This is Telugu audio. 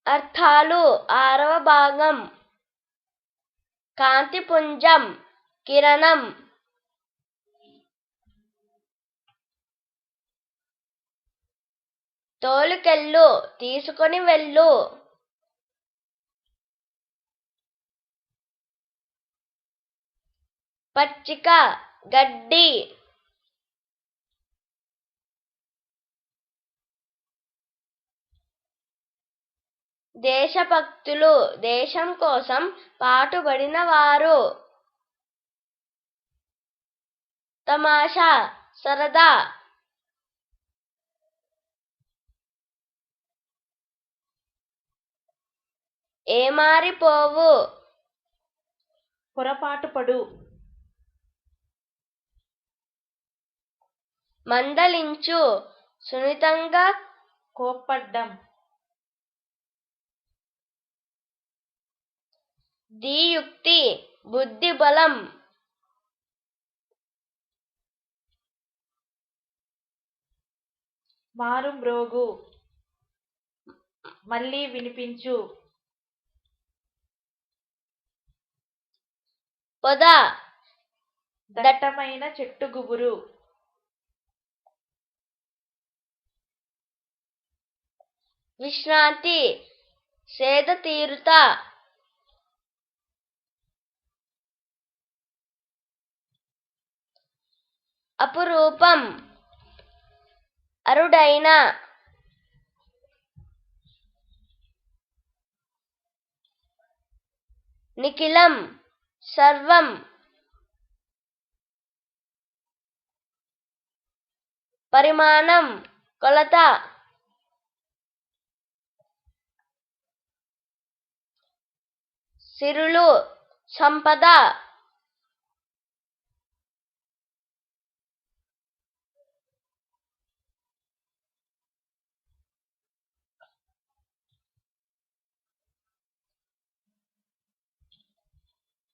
అర్థాలు ఆరవ భాగం కాంతిపుంజం కిరణం తోలుకెళ్ళు తీసుకొని వెళ్ళు పచ్చిక గడ్డి దేశభక్తులు దేశం కోసం పాటుపడినవారు తమాషా సరదా ఏమారిపోవు పొరపాటుపడు మందలించు సున్నితంగా కోప్పడ్డం ధీయుక్తి బుద్ధిబలం మారుమ్రోగు మళ్ళీ వినిపించు పొద దట్టమైన చెట్టు గుబురు విశ్రాంతి సేద తీరుత అపురూపం అరుదైన నిఖిలం సర్వం పరిమాణం కొలత సిరులు సంపద